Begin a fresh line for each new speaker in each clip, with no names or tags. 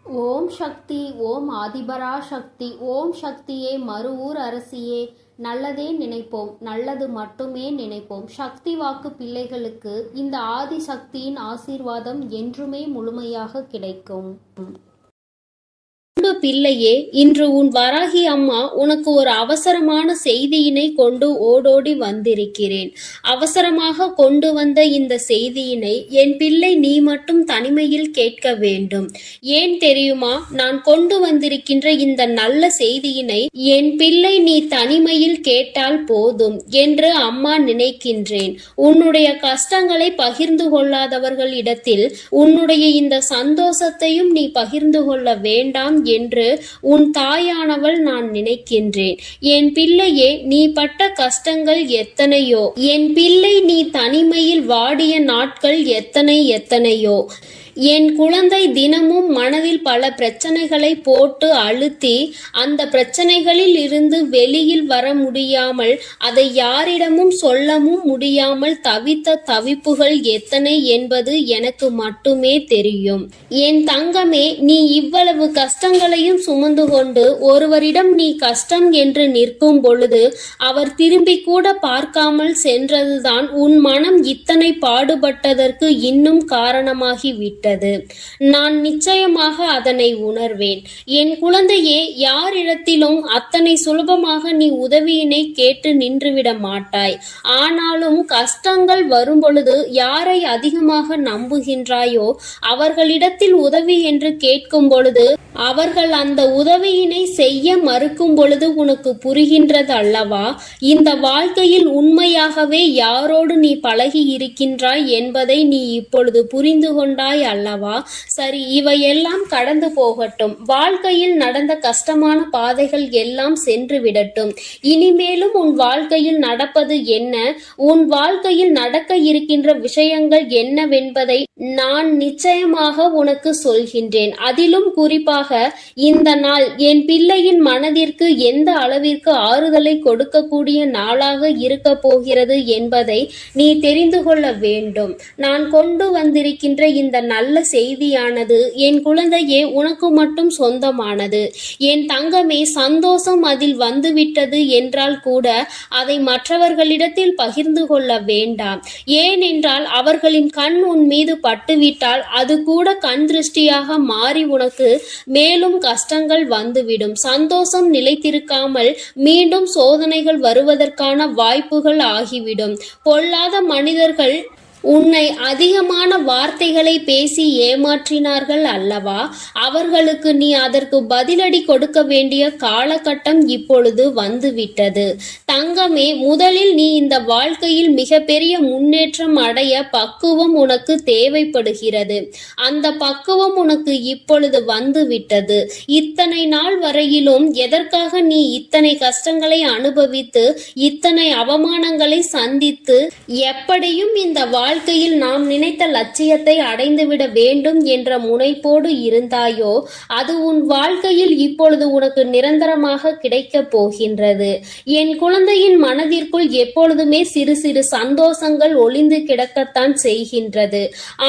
ஓம் சக்தி, ஓம் ஆதிபரா சக்தி, ஓம் சக்தியே, மறுவூர் அரசியே. நல்லதே நினைப்போம், நல்லது மட்டுமே நினைப்போம். சக்தி வாக்கு பிள்ளைகளுக்கு இந்த ஆதி சக்தியின் ஆசீர்வாதம் என்றுமே முழுமையாக கிடைக்கும். பிள்ளையே, இன்று உன் வராகி அம்மா உனக்கு ஒரு அவசரமான செய்தியினை கொண்டு ஓடோடி வந்திருக்கிறேன். அவசரமாக கொண்டு வந்த இந்த செய்தியினை என் பிள்ளை நீ மட்டும் தனிமையில் கேட்க வேண்டும். ஏன் தெரியுமா? நான் கொண்டு வந்திருக்கின்ற இந்த நல்ல செய்தியினை என் பிள்ளை நீ தனிமையில் கேட்டால் போதும் என்று அம்மா நினைக்கின்றேன். உன்னுடைய கஷ்டங்களை பகிர்ந்து கொள்ளாதவர்களிடத்தில் உன்னுடைய இந்த சந்தோஷத்தையும் நீ பகிர்ந்து கொள்ள வேண்டாம் என்று உன் தாயானவள் நான் நினைக்கின்றேன். என் பிள்ளையே, நீ பட்ட கஷ்டங்கள் எத்தனையோ, என் பிள்ளை நீ தனிமையில் வாடிய நாட்கள் எத்தனையோ. என் குழந்தை தினமும் மனதில் பல பிரச்சனைகளை போட்டு அழுத்தி அந்த பிரச்சனைகளில் இருந்து வெளியில் வர முடியாமல் அதை யாரிடமும் சொல்லவும் முடியாமல் தவித்த தவிப்புகள் எத்தனை என்பது எனக்கு மட்டுமே தெரியும். என் தங்கமே, நீ இவ்வளவு கஷ்டங்களையும் சுமந்து கொண்டு ஒருவரிடம் நீ கஷ்டம் என்று நிற்கும் பொழுது அவர் திரும்பி கூட பார்க்காமல் சென்றதுதான் உன் மனம் இத்தனை பாடுபட்டதற்கு இன்னும் காரணமாகிவிட்டது. நான் நிச்சயமாக அதனை உணர்வேன். என் குழந்தையே, யாரிடத்திலும் அத்தனை சுலபமாக நீ உதவியினை கேட்டு நின்றுவிட மாட்டாய். ஆனாலும் கஷ்டங்கள் வரும் பொழுது யாரை அதிகமாக நம்புகின்றாயோ அவர்களிடத்தில் உதவி என்று கேட்கும் பொழுது அவர்கள் அந்த உதவியினை செய்ய மறுக்கும் பொழுது உனக்கு புரிகின்றது அல்லவா? இந்த வாழ்க்கையில் உண்மையாகவே யாரோடு நீ பழகி இருக்கின்றாய் என்பதை நீ இப்பொழுது புரிந்து கொண்டாய் அல்லவா? சரி, இவையெல்லாம் கடந்து போகட்டும். வாழ்க்கையில் நடந்த கஷ்டமான பாதைகள் எல்லாம் சென்று விடட்டும். இனிமேலும் உன் வாழ்க்கையில் நடப்பது என்ன, உன் வாழ்க்கையில் நடக்க இருக்கின்ற விஷயங்கள் என்னவென்பதை நான் நிச்சயமாக உனக்கு சொல்கின்றேன். அதிலும் குறிப்பாக இந்த நாள் என் பிள்ளையின் மனதிற்கு எந்த அளவிற்கு ஆறுதலை கொடுக்கக்கூடிய நாளாக இருக்க போகிறது என்பதை நீ தெரிந்து கொள்ள வேண்டும். நான் கொண்டு வந்திருக்கின்ற இந்த நல்ல செய்தியானது என் குழந்தையே உனக்கு மட்டும் சொந்தமானது. என் தங்கமே, சந்தோஷம் அதில் வந்துவிட்டது என்றால் கூட அதை மற்றவர்களிடத்தில் பகிர்ந்து கொள்ள வேண்டாம். ஏனென்றால் அவர்களின் கண் உன் மீது பட்டுவிட்டால் அது கூட கண் திருஷ்டியாக மாறி உனக்கு மேலும் கஷ்டங்கள் வந்துவிடும். சந்தோஷம் நிலைத்திருக்காமல் மீண்டும் சோதனைகள் வருவதற்கான வாய்ப்புகள் ஆகிவிடும். பொல்லாத மனிதர்கள் உன்னை அதிகமான வார்த்தைகளை பேசி ஏமாற்றினார்கள் அல்லவா? அவர்களுக்கு நீ அதற்கு பதிலடி கொடுக்க வேண்டிய காலகட்டம் இப்பொழுது வந்துவிட்டது. தங்கமே, முதலில் நீ இந்த வாழ்க்கையில் மிகப்பெரிய முன்னேற்றம் அடைய பக்குவம் உனக்கு தேவைப்படுகிறது. அந்த பக்குவம் உனக்கு இப்பொழுது வந்துவிட்டது. இத்தனை நாள் வரையிலும் எதற்காக நீ இத்தனை கஷ்டங்களை அனுபவித்து இத்தனை அவமானங்களை சந்தித்து எப்படியும் இந்த வாழ்க்கையில் நாம் நினைத்த லட்சியத்தை அடைந்துவிட வேண்டும் என்ற முனைப்போடு இருந்தாயோ அது உன் வாழ்க்கையில் இப்பொழுது உனக்கு நிரந்தரமாக கிடைக்க போகின்றது. என் குழந்தையின் மனதிற்குள் எப்பொழுதுமே சிறு சிறு சந்தோஷங்கள் ஒளிந்து கிடக்கத்தான் செய்கின்றது.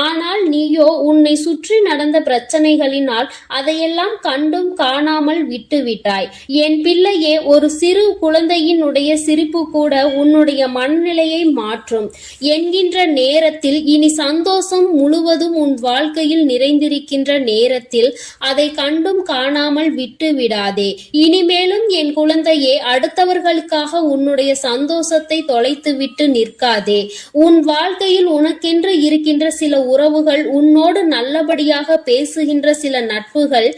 ஆனால் நீயோ உன்னை சுற்றி நடந்த பிரச்சனைகளினால் அதையெல்லாம் கண்டும் காணாமல் விட்டுவிட்டாய். என் பிள்ளையே, ஒரு சிறு குழந்தையினுடைய சிரிப்பு கூட உன்னுடைய மனநிலையை மாற்றும் என்கின்ற நேரத்தில் இனி சந்தோஷம் முழுவதும் உன் வாழ்க்கையில் நிறைந்திருக்கின்ற நேரத்தில் அதை கண்டும் காணாமல் விட்டு விடாதே. இனிமேலும் என் குழந்தையே, அடுத்தவர்களுக்காக உன்னுடைய சந்தோஷத்தை தொலைத்துவிட்டு நிற்காதே. உன் வாழ்க்கையில் உனக்கென்று இருக்கின்ற சில உறவுகள், உன்னோடு நல்லபடியாக பேசுகின்ற சில நட்புகள்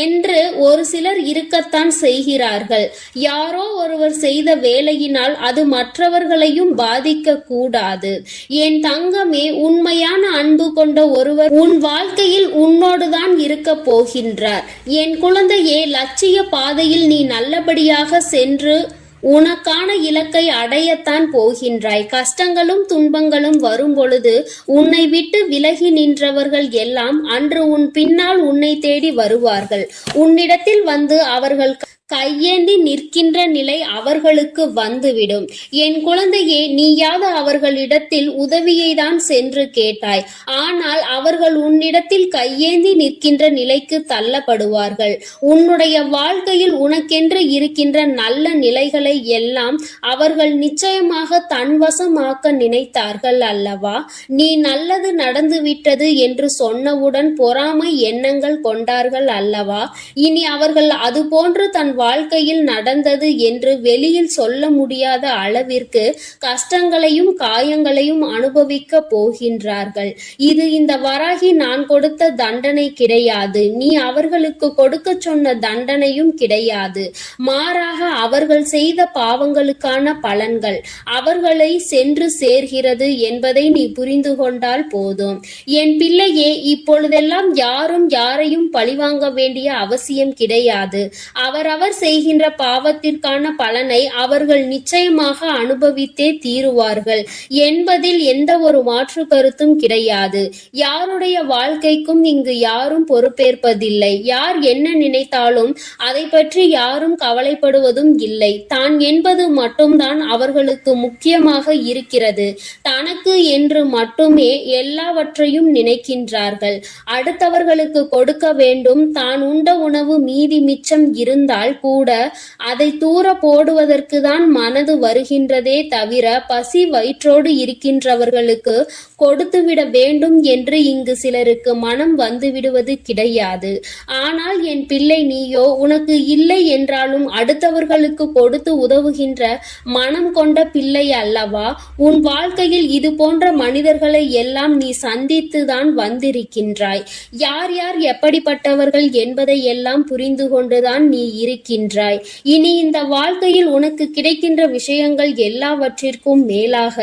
என்று ஒரு சிலர் இருக்கத்தான் செய்கிறார்கள். யாரோ ஒருவர் செய்த வேலையினால் அது மற்றவர்களையும் பாதிக்க கூடாது. என் தங்கமே, உண்மையான அன்பு கொண்ட ஒருவர் உன் வாழ்க்கையில் உன்னோடுதான் இருக்க போகின்றார். என் குழந்தையே, லட்சிய பாதையில் நீ நல்லபடியாக சென்று உனக்கான இலக்கை அடையத்தான் போகின்றாய். கஷ்டங்களும் துன்பங்களும் வரும் பொழுது உன்னை விட்டு விலகி நின்றவர்கள் எல்லாம் அன்று உன் பின்னால் உன்னை தேடி வருவார்கள். உன்னிடத்தில் வந்து அவர்கள் கையேந்தி நிற்கின்ற நிலை அவர்களுக்கு வந்துவிடும். என் குழந்தையே, நீயாவது அவர்களிடத்தில் உதவியை தான் சென்று கேட்டாய். ஆனால் அவர்கள் உன்னிடத்தில் கையேந்தி நிற்கின்ற நிலைக்கு தள்ளப்படுவார்கள். உன்னுடைய வாழ்க்கையில் உனக்கென்று இருக்கின்ற நல்ல நிலைகளை எல்லாம் அவர்கள் நிச்சயமாக தன்வசமாக்க நினைத்தார்கள் அல்லவா? நீ நல்லது நடந்துவிட்டது என்று சொன்னவுடன் பொறாமை எண்ணங்கள் கொண்டார்கள் அல்லவா? இனி அவர்கள் அதுபோன்று தன் வாழ்க்கையில் நடந்தது என்று வெளியில் சொல்ல முடியாத அளவிற்கு கஷ்டங்களையும் காயங்களையும் அனுபவிக்க போகின்றார்கள். இது இந்த வராகி நான் கொடுத்த தண்டனை கிடையாது. நீ அவர்களுக்கு கொடுக்க சொன்ன தண்டனையும் கிடையாது. மாறாக அவர்கள் செய்த பாவங்களுக்கான பலன்கள் அவர்களை சென்று சேர்கிறது என்பதை நீ புரிந்து கொண்டால் போதும். என் பிள்ளையே, இப்பொழுதெல்லாம் யாரும் யாரையும் பழிவாங்க வேண்டிய அவசியம் கிடையாது. அவரவர் செய்கின்ற பாவத்திற்கான பலனை அவர்கள் நிச்சயமாக அனுபவித்தே தீருவார்கள் என்பதில் எந்த ஒரு மாற்று கருத்தும் கிடையாது. யாருடைய வாழ்க்கைக்கும் இங்கு யாரும் பொறுப்பேற்பதில்லை. யார் என்ன நினைத்தாலும் அதை பற்றி யாரும் கவலைப்படுவதும் இல்லை. தான் என்பது மட்டும்தான் அவர்களுக்கு முக்கியமாக இருக்கிறது. தனக்கு என்று மட்டுமே எல்லாவற்றையும் நினைக்கின்றார்கள். அடுத்தவர்களுக்கு கொடுக்க வேண்டும். தான் உண்ட உணவு மீதி மிச்சம் இருந்தால் கூட அதை தூர போடுவதற்கு தான் மனது வருகின்றதே தவிர பசி வயிற்றோடு இருக்கின்றவர்களுக்கு கொடுத்துவிட வேண்டும் என்று இங்கு சிலருக்கு மனம் வந்துவிடுவது கிடையாது. ஆனால் என் பிள்ளை, நீயோ உனக்கு இல்லை என்றாலும் அடுத்தவர்களுக்கு கொடுத்து உதவுகின்ற மனம் கொண்ட பிள்ளை அல்லவா? உன் வாழ்க்கையில் இது போன்ற மனிதர்களை எல்லாம் நீ சந்தித்துதான் வந்திருக்கின்றாய். யார் யார் எப்படிப்பட்டவர்கள் என்பதை எல்லாம் புரிந்து கொண்டுதான் நீ இருக்கின்றாய். இனி இந்த வாழ்க்கையில் உனக்கு கிடைக்கின்ற விஷயங்கள் எல்லாவற்றிற்கும் மேலாக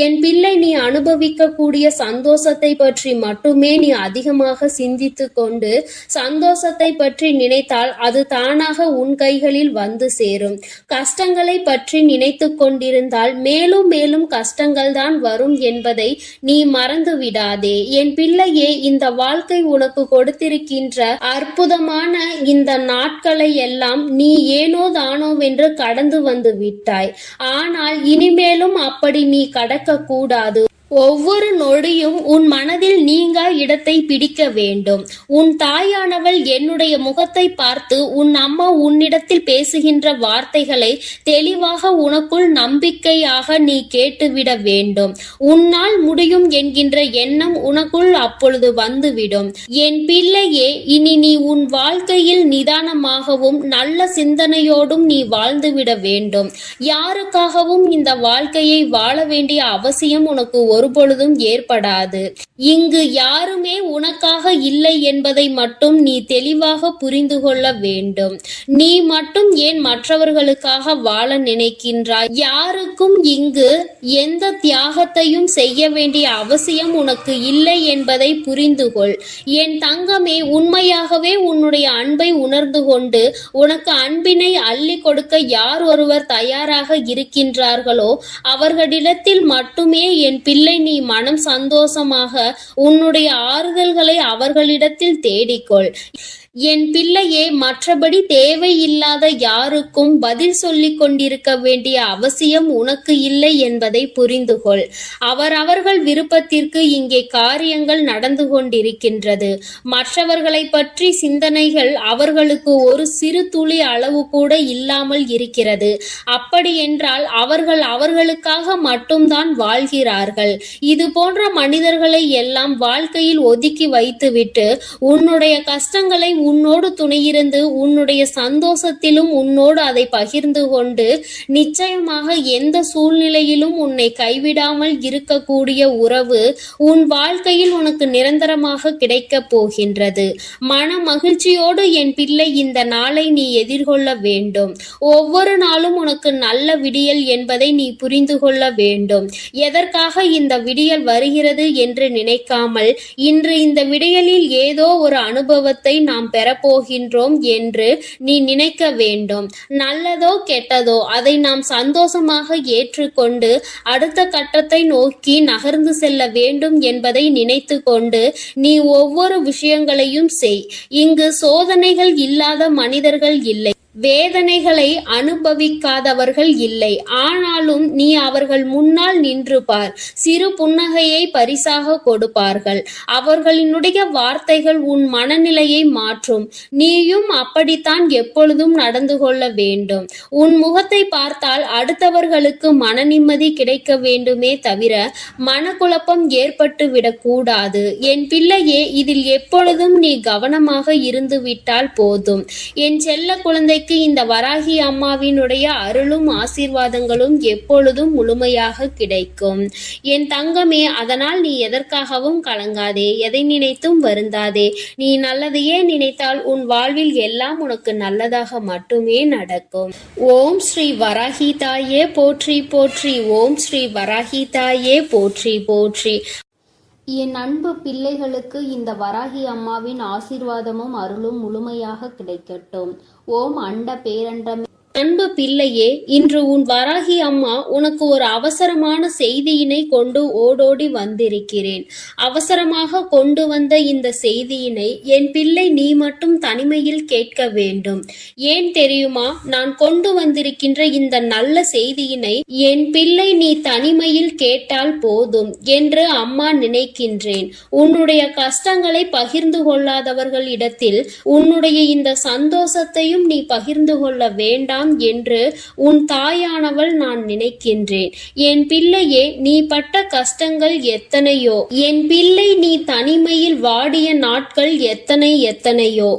என் பிள்ளை, நீ அனுபவிக்கக்கூடிய சந்தோஷத்தை பற்றி மட்டுமே நீ அதிகமாக சிந்தித்து கொண்டு சந்தோஷத்தை பற்றி நினைத்தால் அது தானாக உன் கைகளில் வந்து சேரும். கஷ்டங்களை பற்றி நினைத்து கொண்டிருந்தால் மேலும் மேலும் கஷ்டங்கள் தான் வரும் என்பதை நீ மறந்து விடாதே. என் பிள்ளையே, இந்த வாழ்க்கை உனக்கு கொடுத்திருக்கின்ற அற்புதமான இந்த நாட்களை எல்லாம் நீ ஏனோ தானோவென்று கடந்து வந்து விட்டாய். ஆனால் இனிமேலும் அப்படி நீ கடக்க கூடாது. ஒவ்வொரு நொடியும் உன் மனதில் நீங்கா இடத்தை பிடிக்க வேண்டும். உன் தாயானவள் என்னுடைய முகத்தை பார்த்து உன் அம்மா உன்னிடத்தில் பேசுகின்ற வார்த்தைகளை தெளிவாக உனக்குள் நம்பிக்கையாக நீ கேட்டுவிட வேண்டும். உன்னால் முடியும் என்கின்ற எண்ணம் உனக்குள் அப்பொழுது வந்துவிடும். என் பிள்ளையே, இனி நீ உன் வாழ்க்கையில் நிதானமாகவும் நல்ல சிந்தனையோடும் நீ வாழ்ந்துவிட வேண்டும். யாருக்காகவும் இந்த வாழ்க்கையை வாழ வேண்டிய அவசியம் உனக்கு ஒருபொழுதும் ஏற்படாது. இங்கு யாருமே உனக்காக இல்லை என்பதை மட்டும் நீ தெளிவாக புரிந்து கொள்ள வேண்டும். நீ மட்டும் ஏன் மற்றவர்களுக்காக வாழ நினைக்கின்றாய்? யாருக்கும் இங்கு எந்த தியாகத்தையும் செய்ய வேண்டிய அவசியம் உனக்கு இல்லை என்பதை புரிந்து கொள். என் தங்கமே, உண்மையாகவே உன்னுடைய அன்பை உணர்ந்து கொண்டு உனக்கு அன்பினை அள்ளி கொடுக்க யார் ஒருவர் தயாராக இருக்கின்றார்களோ அவர்களிடத்தில் மட்டுமே என் பிள்ளை நீ மனம் சந்தோஷமாக உன்னுடைய ஆறுதல்களை அவர்களிடத்தில் தேடிக்கொள். என் பிள்ளையே, மற்றபடி தேவையில்லாத யாருக்கும் பதில் சொல்லிக் கொண்டிருக்க வேண்டிய அவசியம் உனக்கு இல்லை என்பதை புரிந்து கொள். அவரவர்கள் விருப்பத்திற்கு இங்கே காரியங்கள் நடந்து கொண்டிருக்கின்றது. மற்றவர்களை பற்றி சிந்தனைகள் அவர்களுக்கு ஒரு சிறு துளி அளவு கூட இல்லாமல் இருக்கிறது. அப்படி என்றால் அவர்கள் அவர்களுக்காக மட்டும்தான் வாழ்கிறார்கள். இது போன்ற மனிதர்களை எல்லாம் வாழ்க்கையில் ஒதுக்கி வைத்துவிட்டு உன்னுடைய கஷ்டங்களை உன்னோடு துணையிருந்து உன்னுடைய சந்தோஷத்திலும் உன்னோடு அதை பகிர்ந்து கொண்டு நிச்சயமாக எந்த சூழ்நிலையிலும் உன்னை கைவிடாமல் இருக்கக்கூடிய உறவு உன் வாழ்க்கையில் உனக்கு நிரந்தரமாக கிடைக்கப் போகின்றது. மன மகிழ்ச்சியோடு என் பிள்ளை இந்த நாளை நீ எதிர்கொள்ள வேண்டும். ஒவ்வொரு நாளும் உனக்கு நல்ல விடியல் என்பதை நீ புரிந்து கொள்ள வேண்டும். எதற்காக இந்த விடியல் வருகிறது என்று நினைக்காமல் இன்று இந்த விடியலில் ஏதோ ஒரு அனுபவத்தை நாம் பெறப்போகின்றோம் என்று நீ நினைக்க வேண்டும். நல்லதோ கெட்டதோ அதை நாம் சந்தோஷமாக ஏற்றுக்கொண்டு அடுத்த கட்டத்தை நோக்கி நகர்ந்து செல்ல வேண்டும் என்பதை நினைத்து கொண்டு நீ ஒவ்வொரு விஷயங்களையும் செய். இங்கு சோதனைகள் இல்லாத மனிதர்கள் இல்லை. வேதனைகளை அனுபவிக்காதவர்கள் இல்லை. ஆனாலும் நீ அவர்கள் முன்னால் நின்று பார். சிறு புன்னகையை பரிசாக கொடுப்பார்கள். அவர்களினுடைய வார்த்தைகள் உன் மனநிலையை மாற்றும். நீயும் அப்படித்தான் எப்பொழுதும் நடந்து கொள்ள வேண்டும். உன் முகத்தை பார்த்தால் அடுத்தவர்களுக்கு மன நிம்மதி கிடைக்க வேண்டுமே தவிர மனக்குழப்பம் ஏற்பட்டு விடக்கூடாது. என் பிள்ளையே, இதில் எப்பொழுதும் நீ கவனமாக இருந்து விட்டால் போதும். என் செல்ல குழந்தை இந்த வராகி அம்மாவினுடைய அருளும் ஆசீர்வாதங்களும் எப்பொழுதும் முழுமையாக கிடைக்கும். என் தங்கமே, அதனால் நீ எதற்காகவும் கலங்காதே, எதை நினைத்தும் வருந்தாதே. நீ நல்லதையே நினைத்தால் உன் வாழ்வில் எல்லாம் உனக்கு நல்லதாக மட்டுமே நடக்கும். ஓம் ஸ்ரீ வராகி தாயே போற்றி போற்றி. ஓம் ஸ்ரீ வராகி தாயே போற்றி போற்றி. என் அன்பு பிள்ளைகளுக்கு இந்த வராகி அம்மாவின் ஆசீர்வாதமும் அருளும் முழுமையாக கிடைக்கட்டும். ஓம் அண்ட பேரண்டம். அன்பு பிள்ளையே, இன்று உன் வராகி அம்மா உனக்கு ஒரு அவசரமான செய்தியினை கொண்டு ஓடோடி வந்திருக்கிறேன். அவசரமாக கொண்டு வந்த இந்த செய்தியினை என் பிள்ளை நீ மட்டும் தனிமையில் கேட்க வேண்டும். ஏன் தெரியுமா? நான் கொண்டு வந்திருக்கின்ற இந்த நல்ல செய்தியினை என் பிள்ளை நீ தனிமையில் கேட்டால் போதும் என்று அம்மா நினைக்கின்றேன். உன்னுடைய கஷ்டங்களை பகிர்ந்து கொள்ளாதவர்களிடத்தில் உன்னுடைய இந்த சந்தோஷத்தையும் நீ பகிர்ந்து கொள்ள வேண்டாம் என்று உன் தாயானவள் நான் நினைக்கின்றேன். என் பிள்ளையே, நீ பட்ட கஷ்டங்கள் எத்தனையோ. என் பிள்ளை நீ தனிமையில் வாடிய நாட்கள் எத்தனையோ.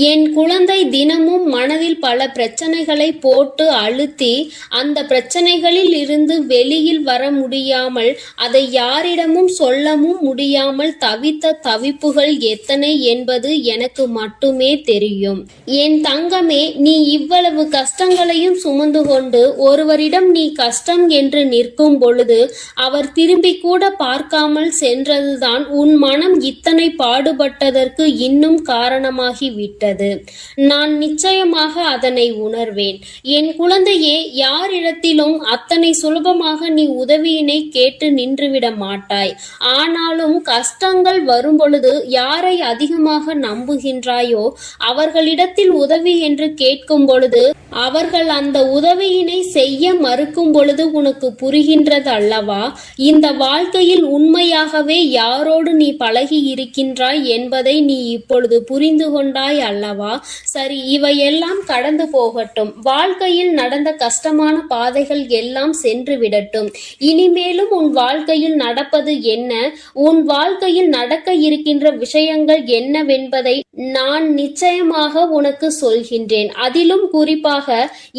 என் குழந்தை தினமும் மனதில் பல பிரச்சனைகளை போட்டு அழுத்தி அந்த பிரச்சனைகளில் இருந்து வெளியில் வர முடியாமல் அதை யாரிடமும் சொல்லவும் முடியாமல் தவித்த தவிப்புகள் எத்தனை என்பது எனக்கு மட்டுமே தெரியும். என் தங்கமே, நீ இவ்வளவு கஷ்டங்களையும் சுமந்து கொண்டு ஒருவரிடம் நீ கஷ்டம் என்று நிற்கும் பொழுது அவர் திரும்பி கூட பார்க்காமல் சென்றதுதான் உன் மனம் இத்தனை பாடுபட்டதற்கு இன்னும் காரணமாகிவிட்டது. நான் நிச்சயமாக அதனை உணர்வேன். என் குழந்தையே, யாரிடத்திலும் அத்தனை சுலபமாக நீ உதவியினை கேட்டு நின்றுவிட மாட்டாய். ஆனாலும் கஷ்டங்கள் வரும் பொழுது யாரை அதிகமாக நம்புகின்றாயோ அவர்களிடத்தில் உதவி என்று கேட்கும் பொழுது அவர்கள் அந்த உதவியினை செய்ய மறுக்கும் பொழுது உனக்கு புரிகின்றது அல்லவா? இந்த வாழ்க்கையில் உண்மையாகவே யாரோடு நீ பழகி இருக்கின்றாய் என்பதை நீ இப்பொழுது புரிந்து கொண்டாய் அல்லவா? சரி, இவையெல்லாம் கடந்து போகட்டும். வாழ்க்கையில் நடந்த கஷ்டமான பாதைகள் எல்லாம் சென்று விடட்டும். இனிமேலும் உன் வாழ்க்கையில் நடப்பது என்ன, உன் வாழ்க்கையில் நடக்க இருக்கின்ற விஷயங்கள் என்னவென்பதை நான் நிச்சயமாக உனக்கு சொல்கின்றேன். அதிலும் குறிப்பாக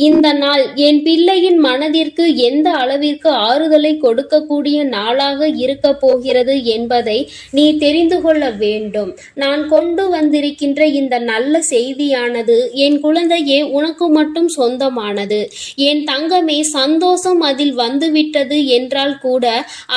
இந்த நாள் என் பிள்ளையின் மனதிற்கு எந்த அளவிற்கு ஆறுதலை கொடுக்கக்கூடிய நாளாக இருக்க போகிறது என்பதை நீ தெரிந்து கொள்ள வேண்டும். நான் கொண்டு வந்திருக்கின்ற இந்த நல்ல செய்தியானது என் குழந்தையே உனக்கு மட்டும் சொந்தமானது. என் தங்கமே, சந்தோஷம் அதில் வந்துவிட்டது என்றால் கூட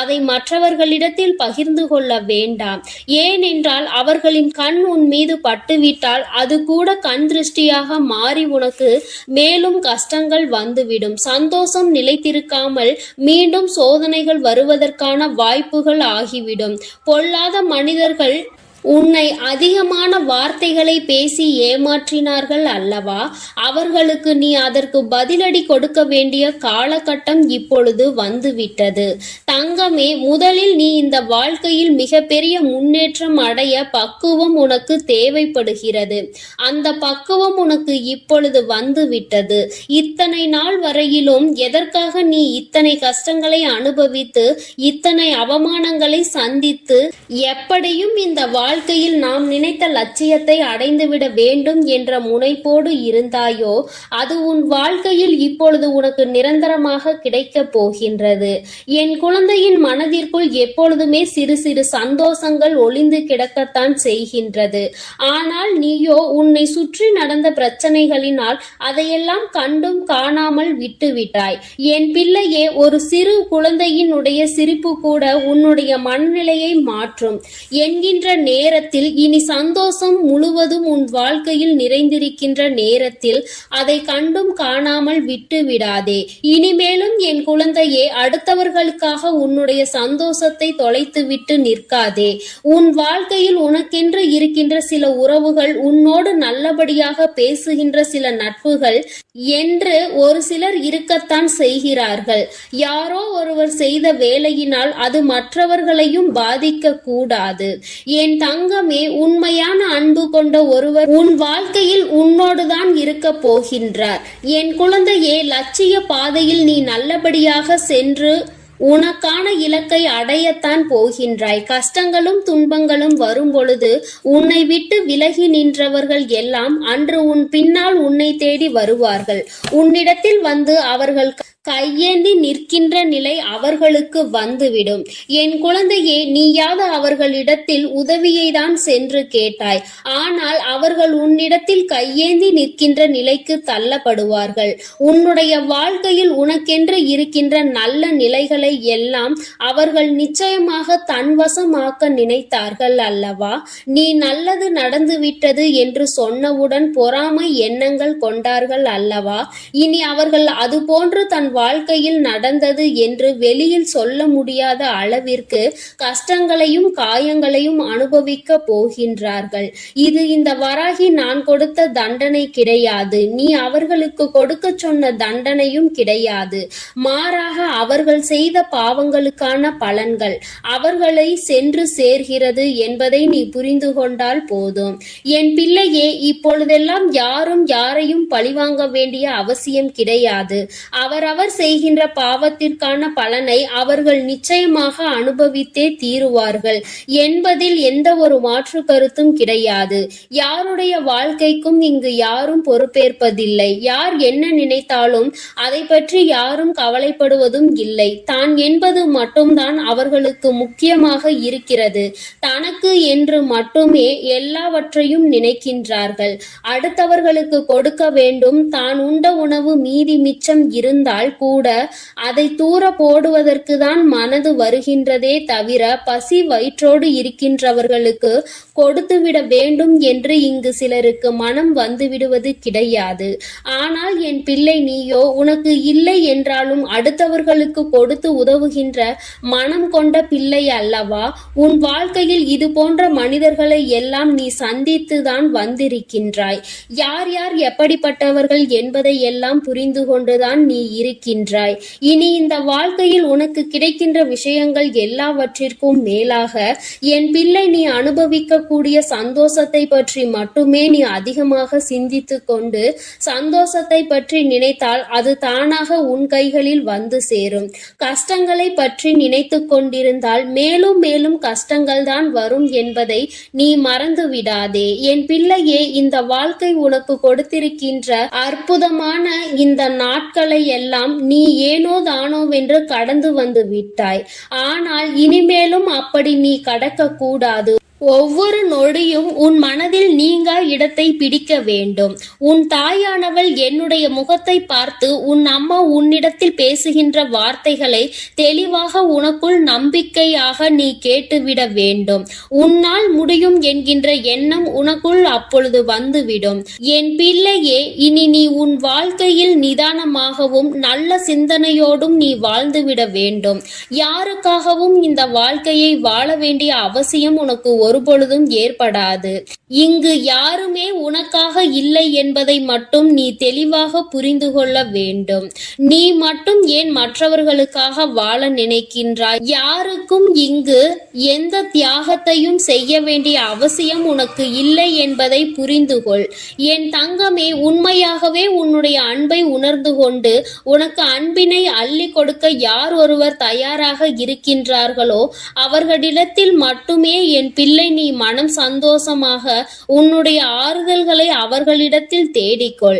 அதை மற்றவர்களிடத்தில் பகிர்ந்து கொள்ள வேண்டாம். ஏனென்றால் அவர்களின் கண் உன் மீது பட்டுவிட்டால் அது கூட கண் திருஷ்டியாக மாறி உனக்கு மேலும் கஷ்டங்கள் வந்துவிடும். சந்தோஷம் நிலைத்திருக்காமல் மீண்டும் சோதனைகள் வருவதற்கான வாய்ப்புகள் ஆகிவிடும். பொல்லாத மனிதர்கள் உன்னை அதிகமான வார்த்தைகளை பேசி ஏமாற்றினார்கள் அல்லவா? அவர்களுக்கு நீ அதற்கு பதிலடி கொடுக்க வேண்டிய காலகட்டம் இப்பொழுது வந்துவிட்டது. தங்கமே, முதலில் நீ இந்த வாழ்க்கையில் மிகப்பெரிய முன்னேற்றம் அடைய பக்குவம் உனக்கு தேவைப்படுகிறது. அந்த பக்குவம் உனக்கு இப்பொழுது வந்துவிட்டது. இத்தனை நாள் வரையிலும் எதற்காக நீ இத்தனை கஷ்டங்களை அனுபவித்து இத்தனை அவமானங்களை சந்தித்து எப்படியும் இந்த வாழ்க்கையில் நாம் நினைத்த லட்சியத்தை அடைந்துவிட வேண்டும் என்ற முனைப்போடு இருந்தாயோ அது உன் வாழ்க்கையில் இப்பொழுது உனக்கு நிரந்தரமாக கிடைக்க போகின்றது. என் குழந்தையின் மனதிற்குள் எப்பொழுதுமே சிறு சிறு சந்தோஷங்கள் ஒளிந்து கிடக்கத்தான் செய்கின்றது. ஆனால் நீயோ உன்னை சுற்றி நடந்த பிரச்சனைகளினால் அதையெல்லாம் கண்டும் காணாமல் விட்டுவிட்டாய். என் பிள்ளையே, ஒரு சிறு குழந்தையினுடைய சிரிப்பு கூட உன்னுடைய மனநிலையை மாற்றும் என்கின்ற நேரத்தில், இனி சந்தோஷம் முழுவதும் உன் வாழ்க்கையில் நிறைந்திருக்கின்ற நேரத்தில் அதை கண்டும் காணாமல் விட்டு விடாதே. இனிமேலும் என் குழந்தையே, அடுத்தவர்களுக்காக உன்னுடைய சந்தோஷத்தை தொலைத்துவிட்டு நிற்காதே. உன் வாழ்க்கையில் உனக்கென்று இருக்கின்ற சில உறவுகள், உன்னோடு நல்லபடியாக பேசுகின்ற சில நட்புகள் என்று ஒரு சிலர் இருக்கத்தான் செய்கிறார்கள். யாரோ ஒருவர் செய்த வேலையினால் அது மற்றவர்களையும் பாதிக்க கூடாது. என் தங்கமே, உண்மையான அன்பு கொண்ட ஒருவர் உன் வாழ்க்கையில் உன்னோடுதான் இருக்க போகின்றார். என் குழந்தையே, லட்சிய பாதையில் நீ நல்லபடியாக சென்று உனக்கான இலக்கை அடையத்தான் போகின்றாய். கஷ்டங்களும் துன்பங்களும் வரும் பொழுது உன்னை விட்டு விலகி நின்றவர்கள் எல்லாம் அன்று உன் பின்னால் உன்னை தேடி வருவார்கள். உன்னிடத்தில் வந்து அவர்கள் கையேந்தி நிற்கின்ற நிலை அவர்களுக்கு வந்துவிடும். என் குழந்தையே, நீயாவது அவர்களிடத்தில் உதவியை தான் சென்று கேட்டாய். ஆனால் அவர்கள் உன்னிடத்தில் கையேந்தி நிற்கின்ற நிலைக்கு தள்ளப்படுவார்கள். உன்னுடைய வாழ்க்கையில் உனக்கென்று இருக்கின்ற நல்ல நிலைகளை எல்லாம் அவர்கள் நிச்சயமாக தன்வசமாக்க நினைத்தார்கள் அல்லவா? நீ நல்லது நடந்துவிட்டது என்று சொன்னவுடன் பொறாமை எண்ணங்கள் கொண்டார்கள் அல்லவா? இனி அவர்கள் அதுபோன்று தன் வாழ்க்கையில் நடந்தது என்று வெளியில் சொல்ல முடியாத அளவிற்கு கஷ்டங்களையும் காயங்களையும் அனுபவிக்க போகின்றார்கள். இது இந்த வராகி நான் கொடுத்த தண்டனை கிடையாது. நீ அவர்களுக்கு கொடுக்க சொன்ன தண்டனையும் கிடையாது. மாறாக அவர்கள் செய்த பாவங்களுக்கான பலன்கள் அவர்களை சென்று சேர்கிறது என்பதை நீ புரிந்து கொண்டால் போதும். என் பிள்ளையே, இப்பொழுதெல்லாம் யாரும் யாரையும் பழிவாங்க வேண்டிய அவசியம் கிடையாது. அவரவர் செய்கின்ற பாவத்திற்கான பலனை அவர்கள் நிச்சயமாக அனுபவித்தே தீருவார்கள் என்பதில் எந்த ஒரு மாற்று கருத்தும் கிடையாது. யாருடைய வாழ்க்கைக்கும் இங்கு யாரும் பொறுப்பேற்பதில்லை. யார் என்ன நினைத்தாலும் அதை பற்றி யாரும் கவலைப்படுவதும் இல்லை. தான் என்பது மட்டும்தான் அவர்களுக்கு முக்கியமாக இருக்கிறது. தனக்கு என்று மட்டுமே எல்லாவற்றையும் நினைக்கின்றார்கள். அடுத்தவர்களுக்கு கொடுக்க வேண்டும். தான் உண்ட உணவு மீதி மிச்சம் இருந்தால் கூட அதை தூர போடுவதற்கு தான் மனது வருகின்றதே தவிர பசி வயிற்றோடு இருக்கின்றவர்களுக்கு கொடுத்துவிட வேண்டும் என்று இங்கு சிலருக்கு மனம் வந்துவிடுவது கிடையாது. ஆனால் என் பிள்ளை, நீயோ உனக்கு இல்லை என்றாலும் அடுத்தவர்களுக்கு கொடுத்து உதவுகின்ற மனம் கொண்ட பிள்ளை அல்லவா? உன் வாழ்க்கையில் இது போன்ற மனிதர்களை எல்லாம் நீ சந்தித்துதான் வந்திருக்கின்றாய். யார் யார் எப்படிப்பட்டவர்கள் என்பதை எல்லாம் புரிந்து கொண்டுதான் நீ இருக்கின்றாய். இனி இந்த வாழ்க்கையில் உனக்கு கிடைக்கின்ற விஷயங்கள் எல்லாவற்றிற்கும் மேலாக என் பிள்ளை, நீ அனுபவிக்க கூடிய சந்தோஷத்தை பற்றி மட்டுமே நீ அதிகமாக சிந்தித்து கொண்டு சந்தோஷத்தை பற்றி நினைத்தால் அது தானாக உன் கைகளில் வந்து சேரும். கஷ்டங்களை பற்றி நினைத்து கொண்டிருந்தால் மேலும் மேலும் கஷ்டங்கள் தான் வரும் என்பதை நீ மறந்து விடாதே. என் பிள்ளையே, இந்த வாழ்க்கை உனக்கு கொடுத்திருக்கின்ற அற்புதமான இந்த நாட்களை எல்லாம் நீ ஏனோ தானோவென்று கடந்து வந்து விட்டாய். ஆனால் இனிமேலும் அப்படி நீ கடக்க கூடாது. ஒவ்வொரு நொடியும் உன் மனதில் நீங்கா இடத்தை பிடிக்க வேண்டும். உன் தாயானவள் என்னுடைய முகத்தை பார்த்து உன் அம்மா உன்னிடத்தில் பேசுகின்ற வார்த்தைகளை தெளிவாக உனக்குள் நம்பிக்கையாக நீ கேட்டுவிட வேண்டும். உன்னால் முடியும் என்கின்ற எண்ணம் உனக்குள் அப்பொழுது வந்துவிடும். என் பிள்ளையே, இனி நீ உன் வாழ்க்கையில் நிதானமாகவும் நல்ல சிந்தனையோடும் நீ வாழ்ந்துவிட வேண்டும். யாருக்காகவும் இந்த வாழ்க்கையை வாழ வேண்டிய அவசியம் உனக்கு ஒருபொழுதும் ஏற்படாது. இங்கு யாருமே உனக்காக இல்லை என்பதை மட்டும் நீ தெளிவாக புரிந்து கொள்ள வேண்டும். நீ மட்டும் ஏன் மற்றவர்களுக்காக வாழ நினைக்கின்றாய்? யாருக்கும் இங்கு எந்த தியாகத்தையும் செய்ய வேண்டிய அவசியம் உனக்கு இல்லை என்பதை புரிந்து கொள். என் தங்கமே, உண்மையாகவே உன்னுடைய அன்பை உணர்ந்து கொண்டு உனக்கு அன்பினை அள்ளி கொடுக்க யார் ஒருவர் தயாராக இருக்கின்றார்களோ அவர்களிடத்தில் மட்டுமே என் பிள்ளை நீ மனம் சந்தோஷமாக உன்னுடைய ஆறுதல்களை அவர்களிடத்தில் தேடிக்கொள்.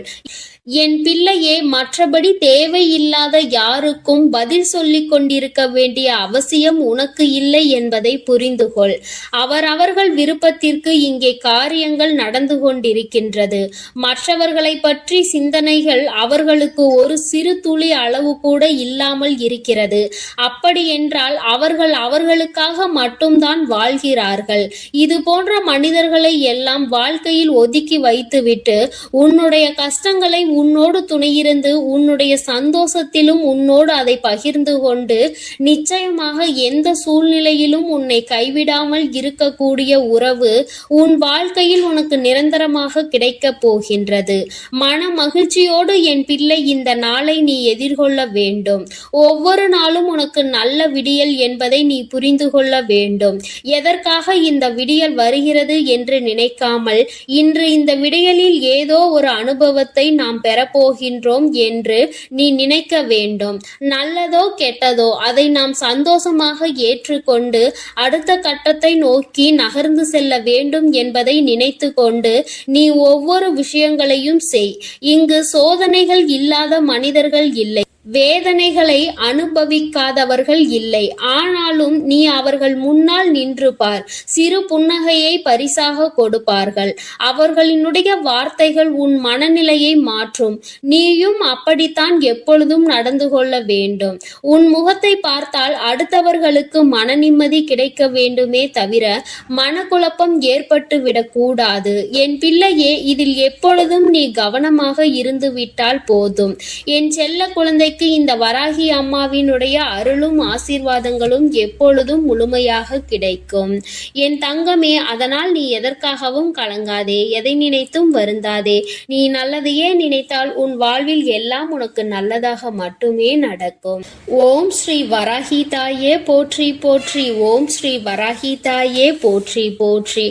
என் பிள்ளையே, மற்றபடி தேவையில்லாத யாருக்கும் பதில் சொல்லிக் கொண்டிருக்க வேண்டிய அவசியம் உனக்கு இல்லை என்பதை புரிந்துகொள். அவரவர்கள் விருப்பத்திற்கு இங்கே காரியங்கள் நடந்து கொண்டிருக்கின்றது. மற்றவர்களை பற்றி சிந்தனைகள் அவர்களுக்கு ஒரு சிறு துளி அளவு கூட இல்லாமல் இருக்கிறது. அப்படி என்றால் அவர்கள் அவர்களுக்காக மட்டும்தான் வாழ்கிறார்கள். இது போன்ற மனிதர்களை எல்லாம் வாழ்க்கையில் ஒதுக்கி வைத்துவிட்டு உன்னுடைய கஷ்டங்களை உன்னோடு துணையிருந்து உன்னுடைய சந்தோஷத்திலும் உன்னோடு அதை பகிர்ந்து கொண்டு நிச்சயமாக எந்த சூழ்நிலையிலும் உன்னை கைவிடாமல் இருக்கக்கூடிய உறவு உன் வாழ்க்கையில் உனக்கு நிரந்தரமாக கிடைக்கப் போகின்றது. மன மகிழ்ச்சியோடு என் பிள்ளை இந்த நாளை நீ எதிர்கொள்ள வேண்டும். ஒவ்வொரு நாளும் உனக்கு நல்ல விடியல் என்பதை நீ புரிந்து கொள்ள வேண்டும். எதற்காக இந்த விடியல் வருகிறது என்று நினைக்காமல் இன்று இந்த விடியலில் ஏதோ ஒரு அனுபவத்தை நாம் பெறப்போகின்றோம் என்று நீ நினைக்க வேண்டும். நல்லதோ கெட்டதோ அதை நாம் சந்தோஷமாக ஏற்றுக்கொண்டு அடுத்த கட்டத்தை நோக்கி நகர்ந்து செல்ல வேண்டும் என்பதை நினைத்து கொண்டு நீ ஒவ்வொரு விஷயங்களையும் செய். இங்கு சோதனைகள் இல்லாத மனிதர்கள் இல்லை, வேதனைகளை அனுபவிக்காதவர்கள் இல்லை. ஆனாலும் நீ அவர்கள் முன்னால் நின்று பார். சிறு புன்னகையை பரிசாக கொடுப்பார்கள். அவர்களினுடைய வார்த்தைகள் உன் மனநிலையை மாற்றும். நீயும் அப்படித்தான் எப்பொழுதும் நடந்து கொள்ள வேண்டும். உன் முகத்தை பார்த்தால் அடுத்தவர்களுக்கு மன நிம்மதி கிடைக்க வேண்டுமே தவிர மனக்குழப்பம் ஏற்பட்டு விடக்கூடாது. என் பிள்ளையே, இதில் எப்பொழுதும் நீ கவனமாக இருந்து விட்டால் போதும். என் செல்ல குழந்தை இந்த வராகி அம்மாவினுடைய அருளும் ஆசீர்வாதங்களும் எப்பொழுதும் முழுமையாக கிடைக்கும். என் தங்கமே, அதனால் நீ எதற்காகவும் கலங்காதே, எதை நினைத்தும் வருந்தாதே. நீ நல்லதையே நினைத்தால் உன் வாழ்வில் எல்லாம் உனக்கு நல்லதாக மட்டுமே நடக்கும். ஓம் ஸ்ரீ வராகி தாயே போற்றி போற்றி. ஓம் ஸ்ரீ வராகி தாயே போற்றி போற்றி.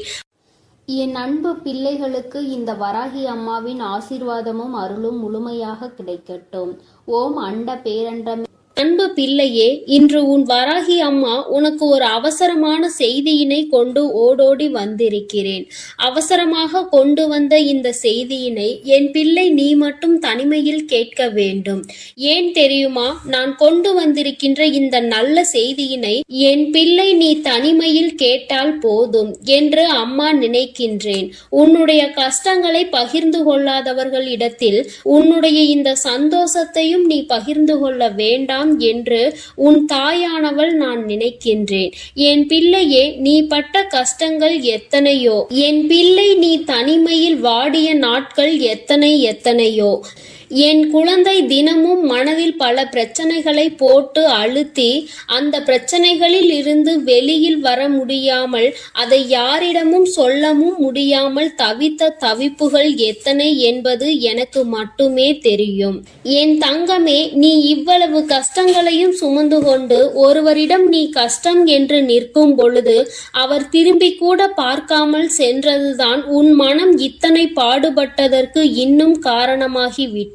என் அன்பு பிள்ளைகளுக்கு இந்த வராகி அம்மாவின் ஆசீர்வாதமும் அருளும் முழுமையாக கிடைக்கட்டும். ஓம் அண்ட பேரண்டம். அன்பு பிள்ளையே, இன்று உன் வராகி அம்மா உனக்கு ஒரு அவசரமான செய்தியினை கொண்டு ஓடோடி வந்திருக்கிறேன். அவசரமாக கொண்டு வந்த இந்த செய்தியினை என் பிள்ளை நீ மட்டும் தனிமையில் கேட்க வேண்டும். ஏன் தெரியுமா? நான் கொண்டு வந்திருக்கின்ற இந்த நல்ல செய்தியினை என் பிள்ளை நீ தனிமையில் கேட்டால் போதும் என்று அம்மா நினைக்கின்றேன். உன்னுடைய கஷ்டங்களை பகிர்ந்து கொள்ளாதவர்களிடத்தில் உன்னுடைய இந்த சந்தோஷத்தையும் நீ பகிர்ந்து கொள்ள வேண்டாம் என்று உன் தாயானவள் நான் நினைக்கின்றேன். என் பிள்ளையே, நீ பட்ட கஷ்டங்கள் எத்தனையோ. என் பிள்ளை நீ தனிமையில் வாடிய நாட்கள் எத்தனையோ. என் குழந்தை தினமும் மனதில் பல பிரச்சனைகளை போட்டு அழுத்தி அந்த பிரச்சனைகளில் இருந்து வெளியில் வர முடியாமல் அதை யாரிடமும் சொல்லவும் முடியாமல் தவித்த தவிப்புகள் எத்தனை என்பது எனக்கு மட்டுமே தெரியும். என் தங்கமே, நீ இவ்வளவு கஷ்டங்களையும் சுமந்து கொண்டு ஒருவரிடம் நீ கஷ்டம் என்று நிற்கும் பொழுது அவர் திரும்பி கூட பார்க்காமல் சென்றதுதான் உன் மனம் இத்தனை பாடுபட்டதற்கு இன்னும் காரணமாகிவிட்டது.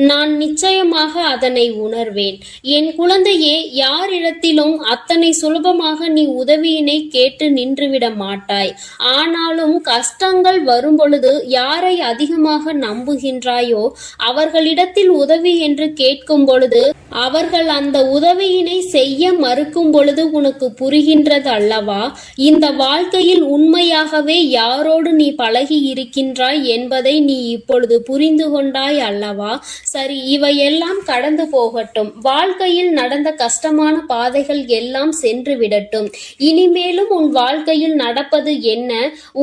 நான் நிச்சயமாக அதனை உணர்வேன். என் குழந்தையே, யாரிடத்திலும் அத்தனை சுலபமாக நீ உதவியினை கேட்டு நின்றுவிட மாட்டாய். ஆனாலும் கஷ்டங்கள் வரும் பொழுது யாரை அதிகமாக நம்புகின்றாயோ அவர்களிடத்தில் உதவி என்று கேட்கும் பொழுது அவர்கள் அந்த உதவியினை செய்ய மறுக்கும் பொழுது உனக்கு புரிகின்றது அல்லவா? இந்த வாழ்க்கையில் உண்மையாகவே யாரோடு நீ பழகி இருக்கின்றாய் என்பதை நீ இப்பொழுது புரிந்து கொண்டாய் அல்லவா? சரி, இவையெல்லாம் கடந்து போகட்டும். வாழ்க்கையில் நடந்த கஷ்டமான பாதைகள் எல்லாம் சென்று விடட்டும். இனிமேலும் உன் வாழ்க்கையில் நடப்பது என்ன,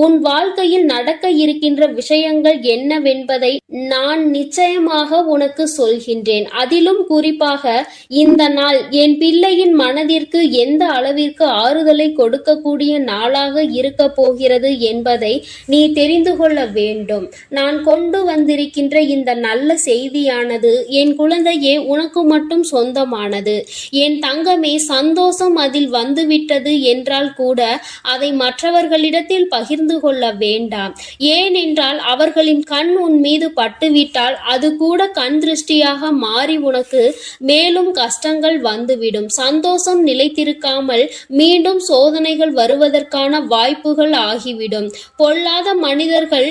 உன் வாழ்க்கையில் நடக்க இருக்கின்ற விஷயங்கள் என்னவென்பதை நான் நிச்சயமாக உனக்கு சொல்கின்றேன். அதிலும் குறிப்பாக இந்த நாள் என் பிள்ளையின் மனதிற்கு எந்த அளவிற்கு ஆறுதலை கொடுக்கக்கூடிய நாளாக இருக்க போகிறது என்பதை நீ தெரிந்து கொள்ள வேண்டும். நான் கொண்டு வந்திருக்கின்ற இந்த நல்ல செய்தியானது என் குழந்தையே உனக்கு மட்டும் சொந்தமானது. என் தங்கமே, சந்தோஷம் அதில் வந்துவிட்டது என்றால் கூட அதை மற்றவர்களிடத்தில் பகிர்ந்து கொள்ள வேண்டாம். ஏனென்றால் அவர்களின் கண் உன் மீது பட்டுவிட்டால் அது கூட கண் திருஷ்டியாக மாறி உனக்கு மேலும் கஷ்டங்கள் வந்துவிடும். சந்தோஷம் நிலைத்திருக்காமல் மீண்டும் சோதனைகள் வருவதற்கான வாய்ப்புகள் ஆகிவிடும். பொல்லாத மனிதர்கள்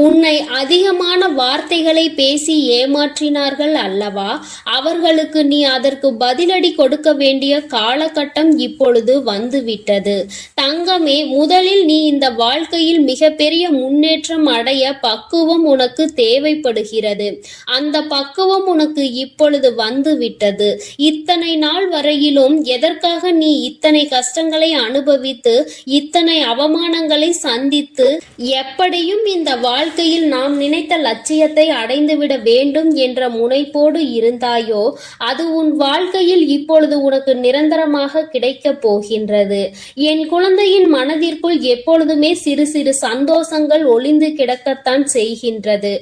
உன்னை அதிகமான வார்த்தைகளை பேசி ஏமாற்றினார்கள் அல்லவா? அவர்களுக்கு நீ அதற்கு பதிலடி கொடுக்க வேண்டிய காலகட்டம் இப்பொழுது வந்துவிட்டது. தங்கமே, முதலில் நீ இந்த வாழ்க்கையில் மிகப்பெரிய முன்னேற்றம் அடைய பக்குவம் உனக்கு தேவைப்படுகிறது. அந்த பக்குவம் உனக்கு இப்பொழுது வந்துவிட்டது. இத்தனை நாள் வரையிலும் எதற்காக நீ இத்தனை கஷ்டங்களை அனுபவித்து இத்தனை அவமானங்களை சந்தித்து எப்படியும் இந்த வாழ்க்கையில் நாம் நினைத்த லட்சியத்தை அடைந்துவிட வேண்டும் என்ற முனைப்போடு இருந்தாயோ, அது உன் வாழ்க்கையில் இப்பொழுது உனக்கு நிரந்தரமாக கிடைக்கப் போகின்றது. என் குழந்தையின் மனதிற்குள் எப்பொழுதுமே சிறு சிறு சந்தோஷங்கள் ஒளிந்து கிடக்கத்தான் செய்கின்றது.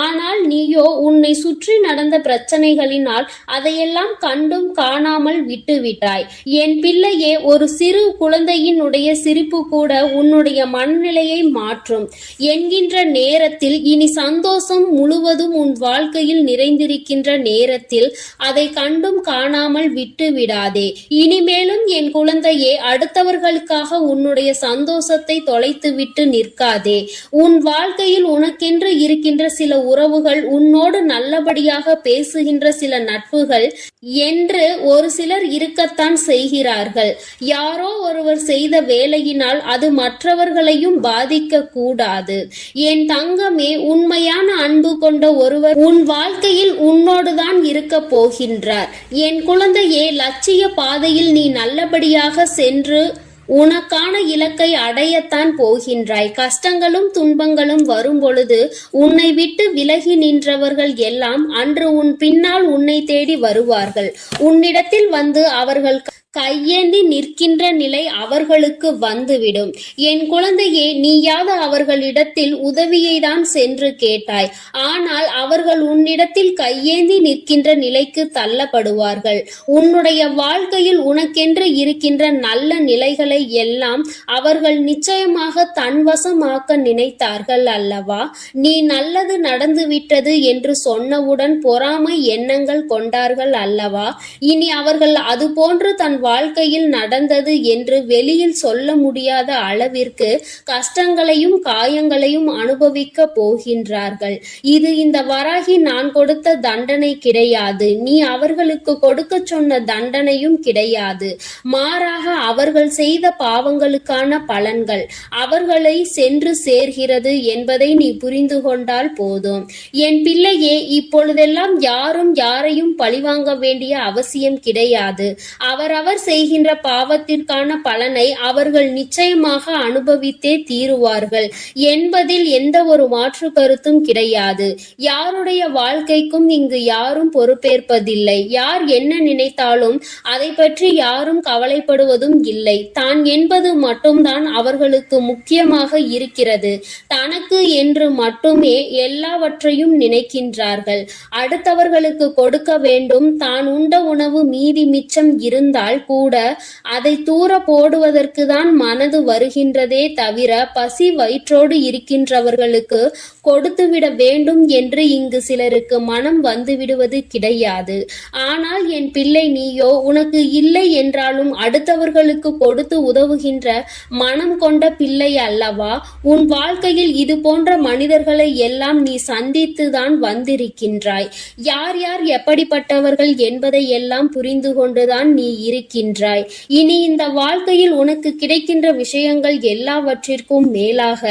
ஆனால் நீயோ உன்னை சுற்றி நடந்த பிரச்சனைகளினால் அதையெல்லாம் கண்டும் காணாமல் விட்டுவிட்டாய். என் பிள்ளையே, ஒரு சிறு குழந்தையினுடைய சிரிப்பு கூட உன்னுடைய மனநிலையை மாற்றும் என்கின்ற நேரத்தில், இனி சந்தோஷம் முழுவதும் உன் வாழ்க்கையில் நிறைந்திருக்கின்ற நேரத்தில் அதை கண்டும் காணாமல் விட்டு விடாதே. இனிமேலும் என் குழந்தையே, அடுத்தவர்களுக்காக உன்னுடைய சந்தோஷத்தை தொலைத்துவிட்டு நிற்காதே. உன் வாழ்க்கையில் உனக்கென்று இருக்கின்ற சில உறவுகள், உன்னோடு நல்லபடியாக பேசுகின்ற சில நட்புகள் என்று ஒரு சிலர் இருக்கத்தான் செய்கிறார்கள். யாரோ ஒருவர் செய்த வேலையினால் அது மற்றவர்களையும் பாதிக்க கூடாது. என் தங்கமே, உண்மையான அன்பு கொண்ட ஒருவர் உன் வாழ்க்கையில் உன்னோடுதான் இருக்க போகின்றார். என் குழந்தையே, லட்சிய பாதையில் நீ நல்லபடியாக சென்று உனக்கான இலக்கை அடையத்தான் போகின்றாய். கஷ்டங்களும் துன்பங்களும் வரும் பொழுது உன்னை விட்டு விலகி நின்றவர்கள் எல்லாம் அன்று உன் பின்னால் உன்னை தேடி வருவார்கள். உன்னிடத்தில் வந்து அவர்கள் கையேந்தி நிற்கின்ற நிலை அவர்களுக்கு வந்துவிடும். என் குழந்தையே, நீயாவது அவர்களிடத்தில் உதவியை தான் சென்று கேட்டாய். ஆனால் அவர்கள் உன்னிடத்தில் கையேந்தி நிற்கின்ற நிலைக்கு தள்ளப்படுவார்கள். உன்னுடைய வாழ்க்கையில் உனக்கென்று இருக்கின்ற நல்ல நிலைகளை எல்லாம் அவர்கள் நிச்சயமாக தன்வசமாக்க நினைத்தார்கள் அல்லவா? நீ நல்லது நடந்துவிட்டது என்று சொன்னவுடன் பொறாமை எண்ணங்கள் கொண்டார்கள் அல்லவா? இனி அவர்கள் அது போன்று தன் வாழ்க்கையில் நடந்தது என்று வெளியில் சொல்ல முடியாத அளவிற்கு கஷ்டங்களையும் காயங்களையும் அனுபவிக்க போகின்றார்கள். இது இந்த வராகி நான் கொடுத்த தண்டனை கிடையாது. நீ அவர்களுக்கு கொடுக்க சொன்ன தண்டனையும் கிடையாது. மாறாக அவர்கள் செய்த பாவங்களுக்கான பலன்கள் அவர்களை சென்று சேர்கிறது என்பதை நீ புரிந்து கொண்டால் போதும். என் பிள்ளையே, இப்பொழுதெல்லாம் யாரும் யாரையும் பழிவாங்க வேண்டிய அவசியம் கிடையாது. அவரவர் செய்கின்ற பாவத்திற்கான பலனை அவர்கள் நிச்சயமாக அனுபவித்தே தீருவார்கள் என்பதில் எந்த ஒரு மாற்று கருத்தும் கிடையாது. யாருடைய வாழ்க்கைக்கும் இங்கு யாரும் பொறுப்பேற்பதில்லை. யார் என்ன நினைத்தாலும் அதை பற்றி யாரும் கவலைப்படுவதும் இல்லை. தான் என்பது மட்டும்தான் அவர்களுக்கு முக்கியமாக இருக்கிறது. தனக்கு என்று மட்டுமே எல்லாவற்றையும் நினைக்கின்றார்கள். அடுத்தவர்களுக்கு கொடுக்க வேண்டும். தான் உண்ட உணவு மீதி மிச்சம் இருந்தால் கூட அதை தூர போடுவதற்கு தான் மனது வருகின்றதே தவிர பசி வயிற்றோடு இருக்கின்றவர்களுக்கு கொடுத்துவிட வேண்டும் என்று இங்கு சிலருக்கு மனம் வந்துவிடுவது கிடையாது. ஆனால் என் பிள்ளை, நீயோ உனக்கு இல்லை என்றாலும் அடுத்தவர்களுக்கு கொடுத்து உதவுகின்ற மனம் கொண்ட பிள்ளை அல்லவா? உன் வாழ்க்கையில் இது போன்ற மனிதர்களை எல்லாம் நீ சந்தித்துதான் வந்திருக்கின்றாய். யார் யார் எப்படிப்பட்டவர்கள் என்பதை எல்லாம் புரிந்து கொண்டுதான் நீ இருக்கின்றாய். இனி இந்த வாழ்க்கையில் உனக்கு கிடைக்கின்ற விஷயங்கள் எல்லாவற்றிற்கும் மேலாக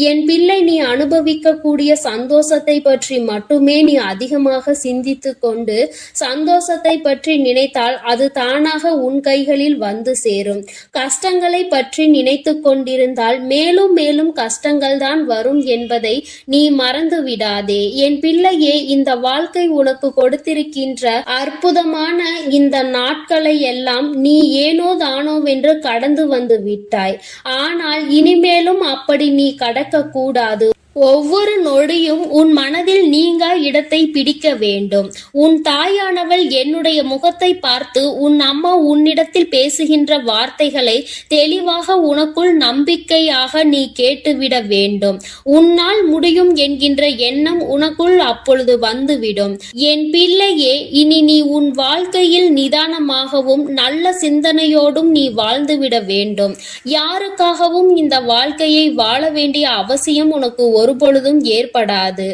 என் பிள்ளை, நீ அனுபவிக்கக்கூடிய சந்தோஷத்தை பற்றி மட்டுமே நீ அதிகமாக சிந்தித்து கொண்டு சந்தோஷத்தை பற்றி நினைத்தால் அது தானாக உன் கைகளில் வந்து சேரும். கஷ்டங்களை பற்றி நினைத்து கொண்டிருந்தால் மேலும் மேலும் கஷ்டங்கள் தான் வரும் என்பதை நீ மறந்து விடாதே. என் பிள்ளையே, இந்த வாழ்க்கை உனக்கு கொடுத்திருக்கின்ற அற்புதமான இந்த நாட்களை எல்லாம் நீ ஏனோ தானோவென்று கடந்து வந்து விட்டாய். ஆனால் இனிமேலும் அப்படி நீ கடக்க கூடாது. ஒவ்வொரு நொடியும் உன் மனதில் நீங்கா இடத்தை பிடிக்க வேண்டும். உன் தாயானவள் என்னுடைய முகத்தை பார்த்து உன் அம்மா உன்னிடத்தில் பேசுகின்ற வார்த்தைகளை தெளிவாக உனக்குள் நம்பிக்கையாக நீ கேட்டுவிட வேண்டும். உன்னால் முடியும் என்கின்ற எண்ணம் உனக்குள் அப்பொழுது வந்துவிடும். என் பிள்ளையே, இனி நீ உன் வாழ்க்கையில் நிதானமாகவும் நல்ல சிந்தனையோடும் நீ வாழ்ந்துவிட வேண்டும். யாருக்காகவும் இந்த வாழ்க்கையை வாழ வேண்டிய அவசியம் உனக்கு ஒருபொழுதும் ஏற்படாது.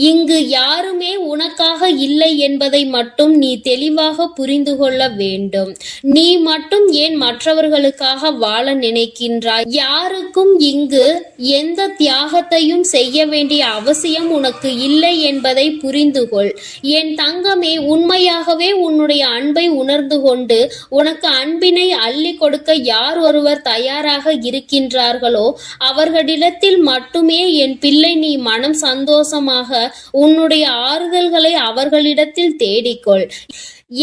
இங்கு யாருமே உனக்காக இல்லை என்பதை மட்டும் நீ தெளிவாக புரிந்து கொள்ள வேண்டும். நீ மட்டும் ஏன் மற்றவர்களுக்காக வாழ நினைக்கின்றாய்? யாருக்கும் இங்கு எந்த தியாகத்தையும் செய்ய வேண்டிய அவசியம் உனக்கு இல்லை என்பதை புரிந்து கொள். என் தங்கமே, உண்மையாகவே உன்னுடைய அன்பை உணர்ந்து கொண்டு உனக்கு அன்பினை அள்ளி கொடுக்க யார் ஒருவர் தயாராக இருக்கின்றார்களோ அவர்களிடத்தில் மட்டுமே என் பிள்ளை நீ மனம் சந்தோஷமாக உன்னுடைய ஆறுதல்களை அவர்களிடத்தில் தேடிக்கொள்.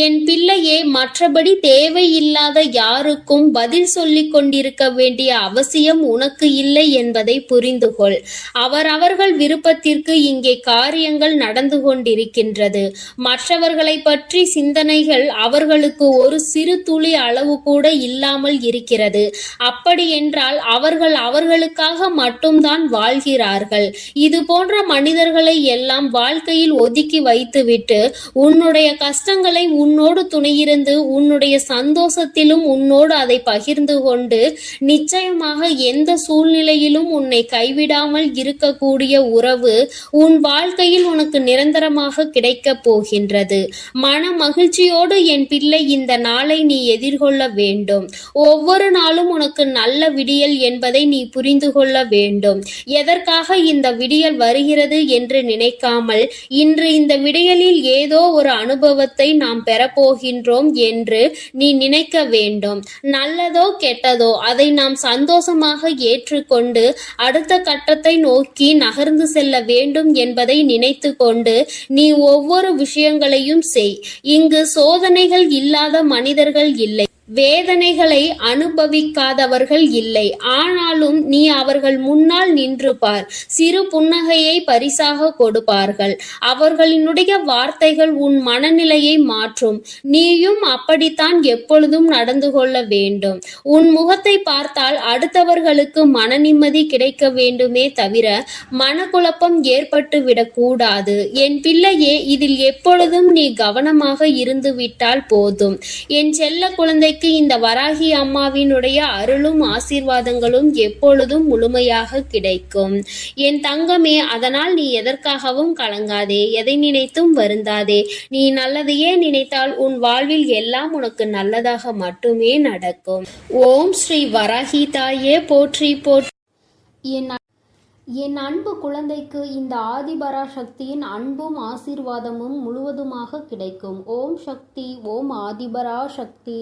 என் பிள்ளையே, மற்றபடி தேவையில்லாத யாருக்கும் பதில் சொல்லிக் கொண்டிருக்க வேண்டிய அவசியம் உனக்கு இல்லை என்பதை புரிந்து கொள். அவரவர்கள் விருப்பத்திற்கு இங்கே காரியங்கள் நடந்து கொண்டிருக்கின்றது. மற்றவர்களை பற்றி சிந்தனைகள் அவர்களுக்கு ஒரு சிறு துளி அளவு கூட இல்லாமல் இருக்கிறது. அப்படி என்றால் அவர்கள் அவர்களுக்காக மட்டும்தான் வாழ்கிறார்கள். இது போன்ற மனிதர்களை எல்லாம் வாழ்க்கையில் ஒதுக்கி வைத்துவிட்டு உன்னுடைய கஷ்டங்களை உன்னோடு துணையிருந்து உன்னுடைய சந்தோஷத்திலும் உன்னோடு அதை பகிர்ந்து கொண்டு நிச்சயமாக எந்த சூழ்நிலையிலும் உன்னை கைவிடாமல் இருக்கக்கூடிய உறவு உன் வாழ்க்கையில் உனக்கு நிரந்தரமாக கிடைக்கப் போகின்றது. மன மகிழ்ச்சியோடு என் பிள்ளை இந்த நாளை நீ எதிர்கொள்ள வேண்டும். ஒவ்வொரு நாளும் உனக்கு நல்ல விடியல் என்பதை நீ புரிந்து கொள்ள வேண்டும். எதற்காக இந்த விடியல் வருகிறது என்று நினைக்காமல் இன்று இந்த விடியலில் ஏதோ ஒரு அனுபவத்தை நாம் பெறப்போகின்றோம் என்று நீ நினைக்க வேண்டும். நல்லதோ கெட்டதோ அதை நாம் சந்தோஷமாக ஏற்றுக்கொண்டு அடுத்த கட்டத்தை நோக்கி நகர்ந்து செல்ல வேண்டும் என்பதை நினைத்து கொண்டு நீ ஒவ்வொரு விஷயங்களையும் செய். இங்கு சோதனைகள் இல்லாத மனிதர்கள் இல்லை, வேதனைகளை அனுபவிக்காதவர்கள் இல்லை. ஆனாலும் நீ அவர்கள் முன்னால் நின்று பார். சிறு புன்னகையை பரிசாக கொடுப்பார்கள். அவர்களினுடைய வார்த்தைகள் உன் மனநிலையை மாற்றும். நீயும் அப்படித்தான் எப்பொழுதும் நடந்து கொள்ள வேண்டும். உன் முகத்தை பார்த்தால் அடுத்தவர்களுக்கு மன நிம்மதி கிடைக்க வேண்டுமே தவிர மனக்குழப்பம் ஏற்பட்டு விடக்கூடாது. என் பிள்ளையே, இதில் எப்பொழுதும் நீ கவனமாக இருந்து விட்டால் போதும். என் செல்ல குழந்தை இந்த வராகி அம்மாவினுடைய அருளும் ஆசீர்வாதங்களும் எப்பொழுதும் முழுமையாக கிடைக்கும். என் தங்கமே, அதனால் நீ எதற்காகவும் கலங்காதே, எதை நினைத்தும் வருந்தாதே. நீ நல்லதையே நினைத்தால் உன் வாழ்வில் எல்லாம் உனக்கு நல்லதாக மட்டுமே நடக்கும். ஓம் ஸ்ரீ வராகி தாயே போற்றி போற்றி. என் அன்பு குழந்தைக்கு இந்த ஆதிபரா சக்தியின் அன்பும் ஆசீர்வாதமும் முழுவதுமாக கிடைக்கும். ஓம் சக்தி, ஓம் ஆதிபரா சக்தி.